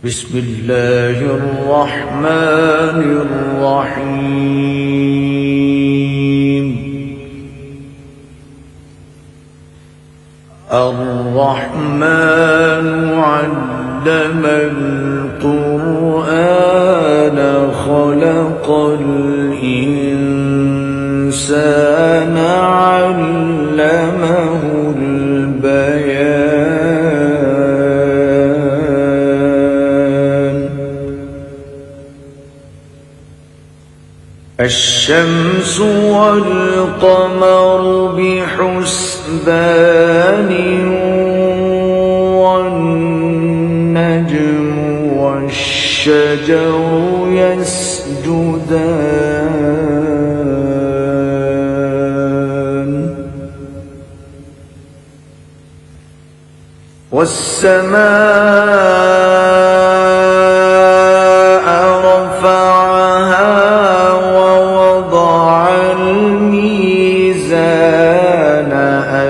بسم الله الرحمن الرحيم. الرحمن علم القرآن خلق الإنسان علمه البيان. الشمس والقمر بحسبان والنجم والشجر يسجدان والسماء رفعها ووضع الميزان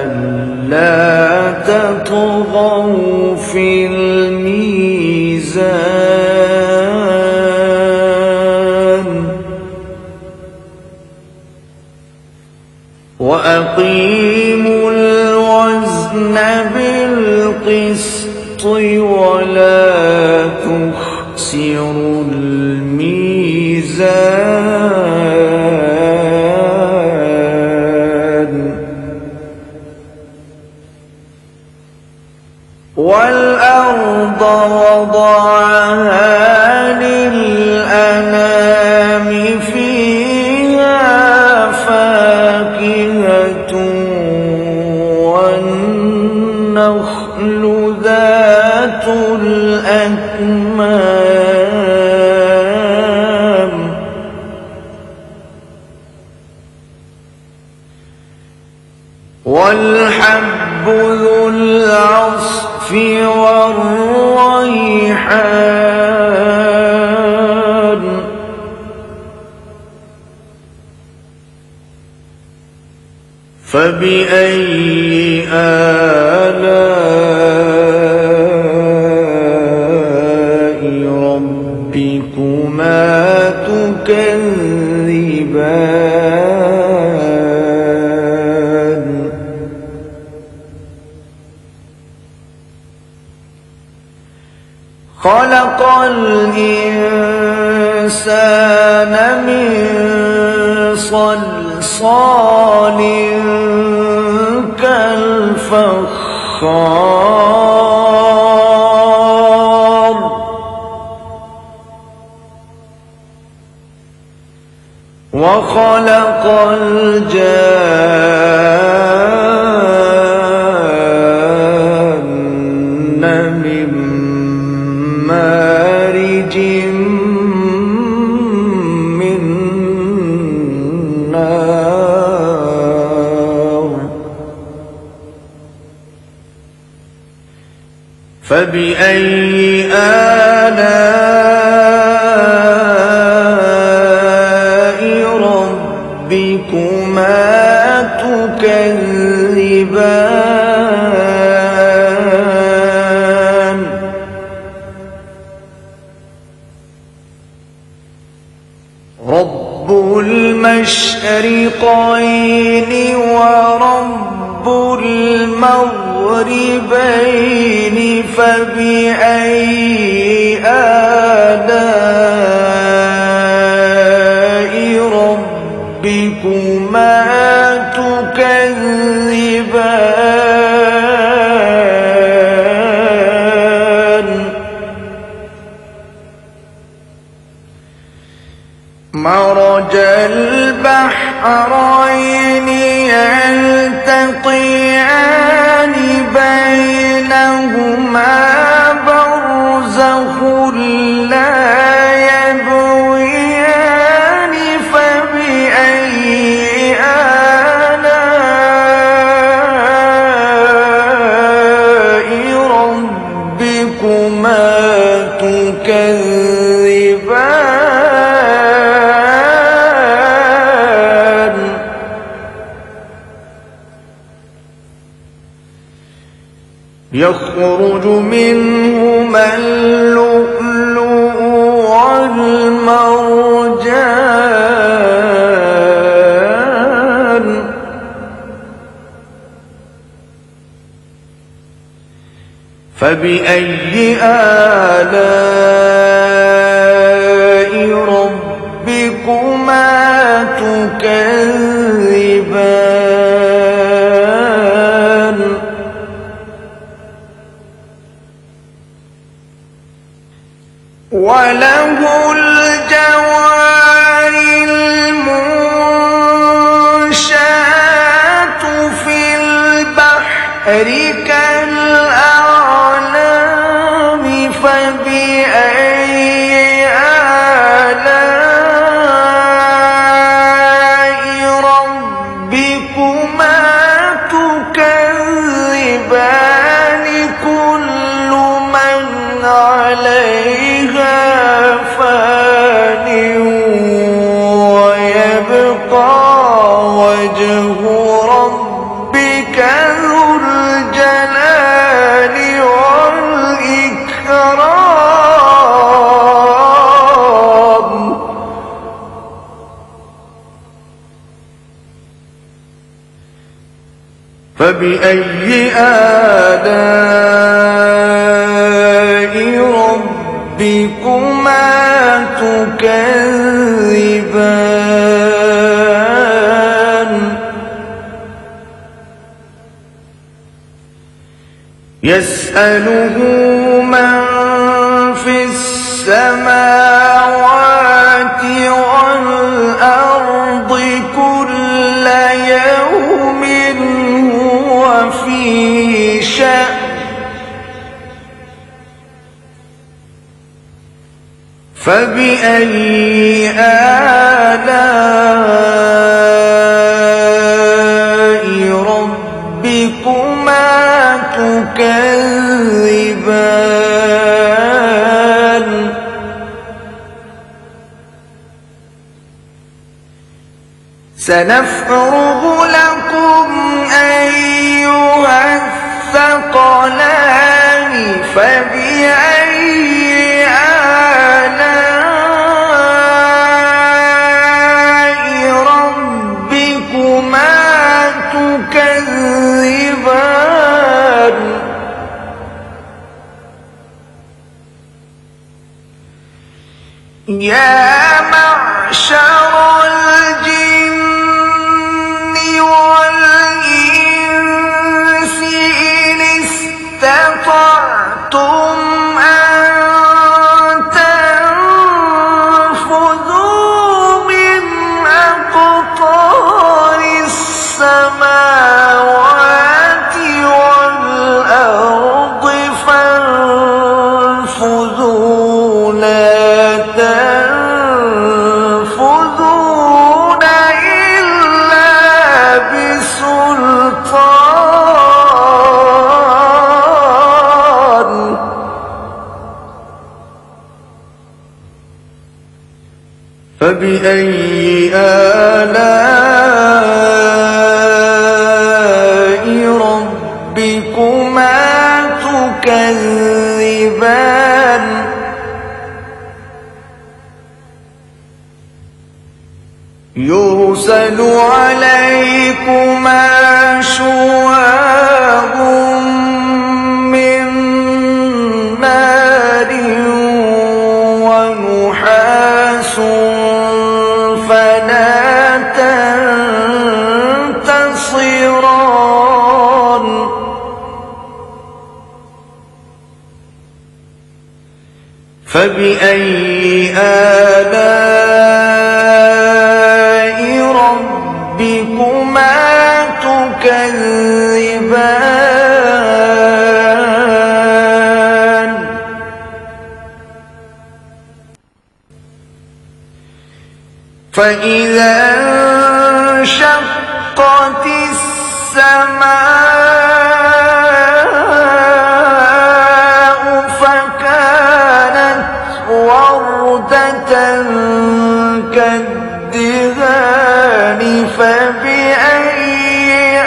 ألا تطغوا في الميزان وأقيموا الوزن بالقسط ولا تخسروا الميزان والأرض وضعها للأنام فيها فاكهة والنخل ذات الأكمام والحب ذو العصف والريحان فبأي آلاء ربكما تكذبان خلق الإنسان من صلصال كالفخار وخلق الجان من مارج من نار فبأي آلاء ربكما تكذبان رب المشرقين ورب المغربين فبأي آلاء ربكما تكذبان مرج البحرين يلتقيان بينهما برزخ لا يبغيان فبأي آلاء ربكما تكذبان يخرج منهما اللؤلؤ والمرجان فبأي آلاء ربكما تكذبان وله الجوار المنشآت في البحر كالأعلام فبأي آلاء ربكما تكذبان كل من عليها فان ويبقى وجه ربك ذو الجلال والإكرام فبأي آلاء ربكما تكذبان يسأله من في السماوات والأرض كل يوم هو في شأن فبأي آلاء ربكما تكذبان سنفرغ لكم أيها الثقلان فبأي آلاء ربكما تكذبان يا معشر الجن والإنس إن استطعتم أن تنفذوا من أقطار السماوات والأرض فانفذوا لا تنفذون إلا بسلطان فبأي آلاء ربكما تكذبان يرسل عليكما شواظ من نار ونحاس فلا تنتصران فبأي آلاء ربكما تكذبان فإذا انشقت السماء فكانت وردة كالدهان فبأي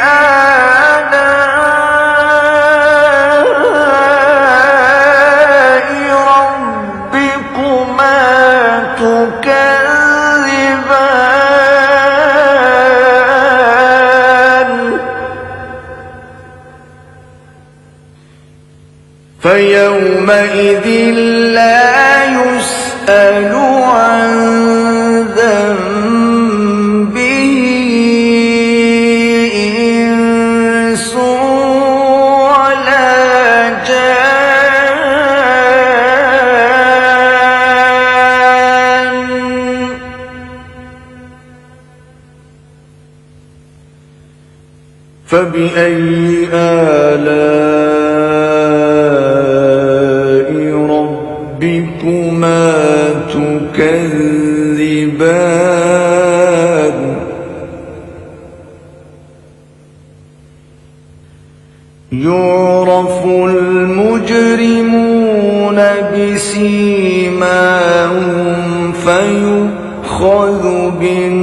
آلاء فيومئذ لا يسأل عن ذنبه إنس ولا جان. فبأي آلاء ربكما تكذبان. يعرف المجرمون بسيماهم فيؤخذ بالنواصي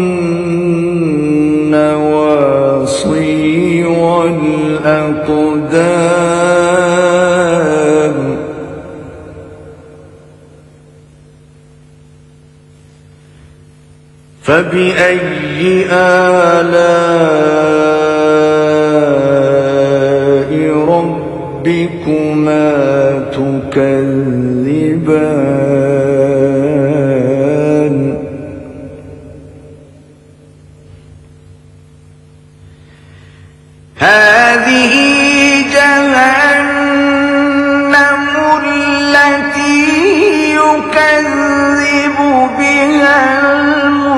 والأقدام. فبأي آلاء ربكما تكذبان. هذه جهنم التي يكذب بها المجرمون.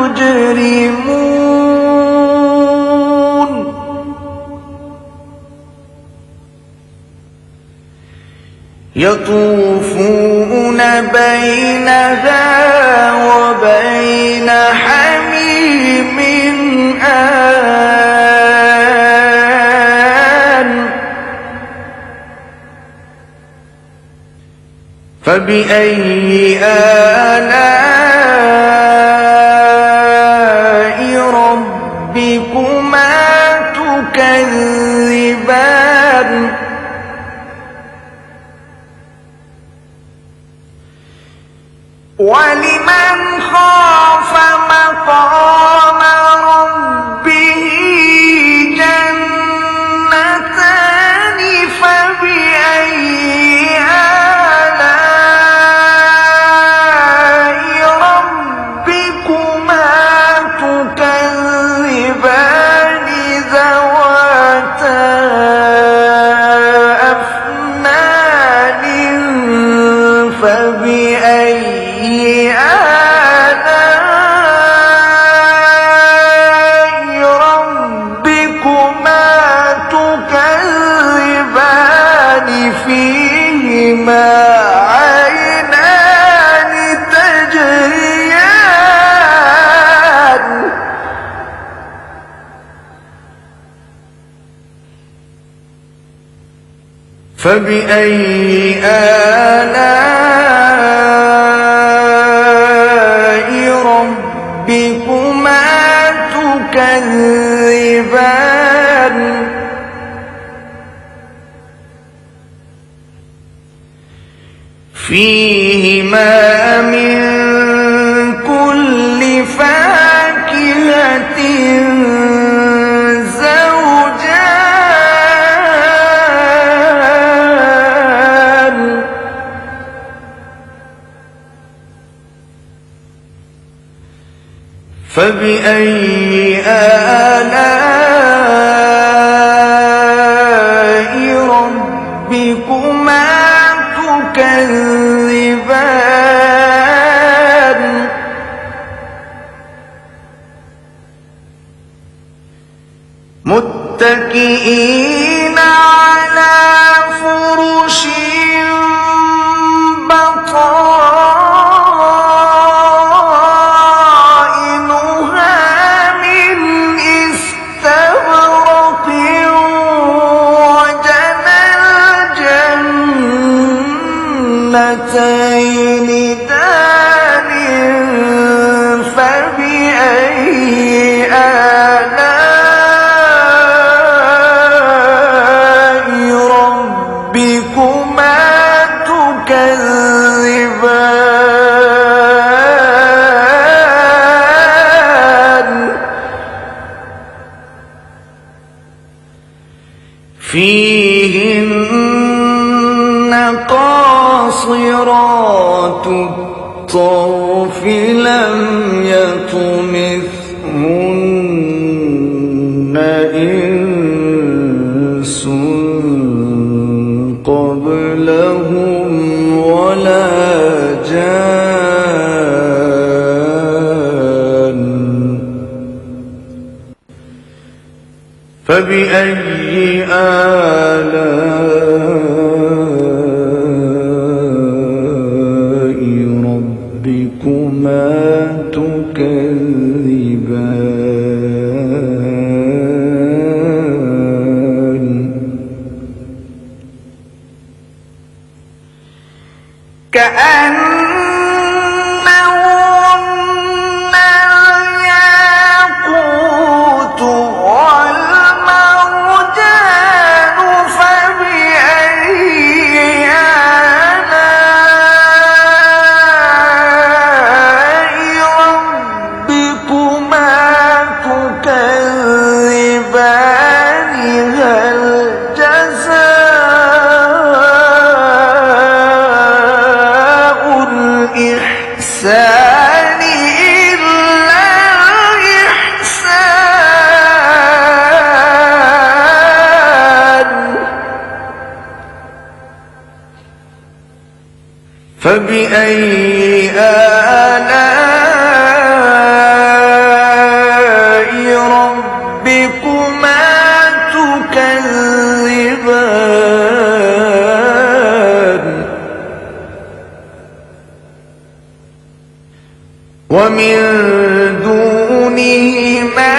يطوفون بينها وبين حميم آن. فبأي آلاء ربكما تكذبان. ولمن خاف مقام ربه جنتان. فبأي آلاء ربكما تكذبان ذواتا أفنان. فبأي آلاء ربكما تكذبان فيهما عينان تجريان. فبأي آلاء ربكما تكذبان. فيهما من كل فاكهة زوجان. فبأي آلاء ربكما تكذبان. متكئين على فرش بطائنها من استبرق. وجنى الجنتين دان. فبأي آلاء ربكما تكذبان. فيهن قاصرات الطرف لم يطمثهن إنس قبلهم ولا جان فبأي آلاء ربكما تكذبان كأنهن الياقوت والمرجان فبأي آلاء ربكما تكذبان هل جزاء الإحسان إلا الإحسان فبأي آلاء ربكما تكذبان ومن دونهما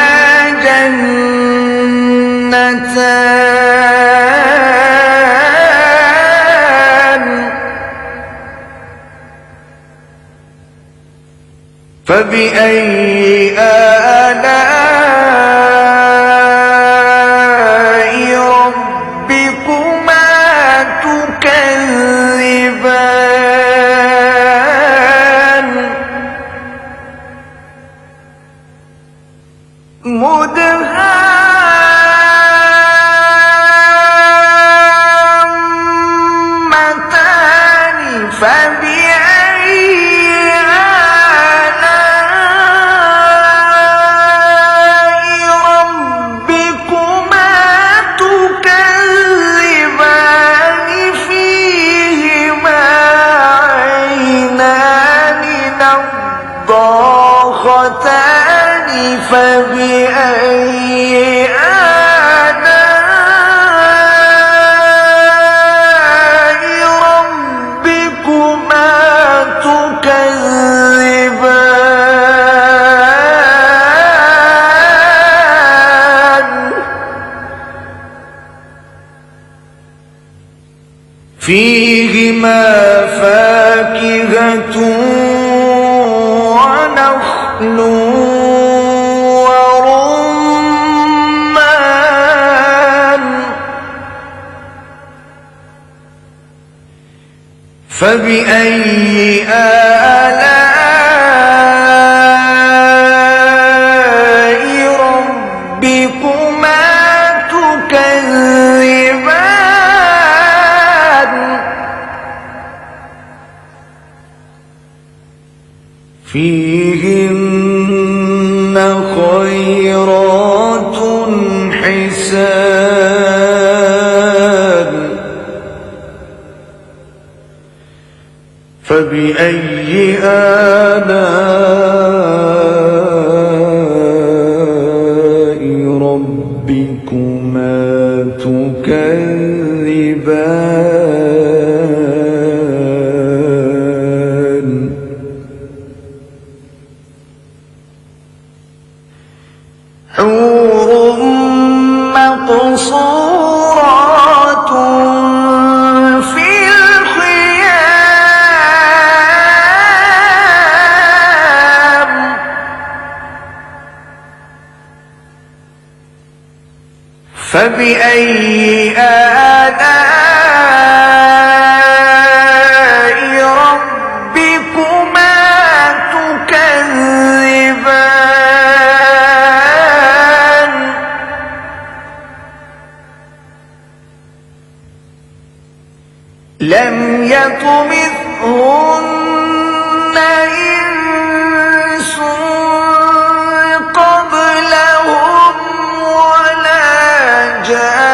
جنتان فبأي آلاء ربكما تكذبان مدهامتان فبأي آلاء ربكما تكذبان فيهما عينان نضاختان فبأي آلاء ربكما تكذبان فيهما فاكهة ونخل ورمان فبأي آلاء ربكما تكذبان فيهن خيرات حسان فبأي آلاء ربكما تكذبان حور مقصورات في الخيام فبأي آلاء ربكما تكذبان لم يطمثهن إنس قبلهم ولا جان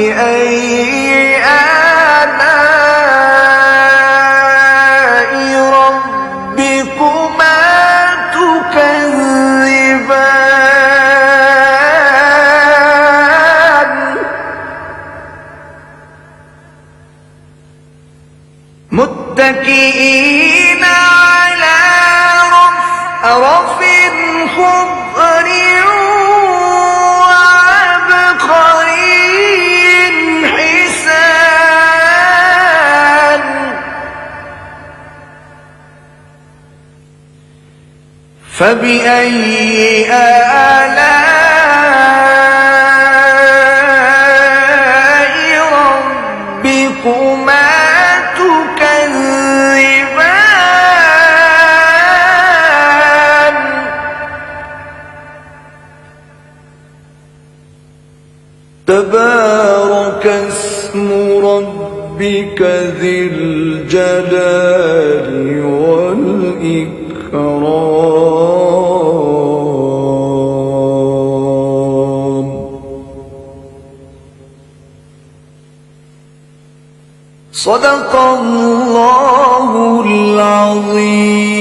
فبأي آلاء ربكما تكذبان متكئين على رفرف خضر وعبقري حسان فبأي آلاء ربكما تكذبان تبارك اسم ربك ذي الجلال والإكرام صدق الله العظيم.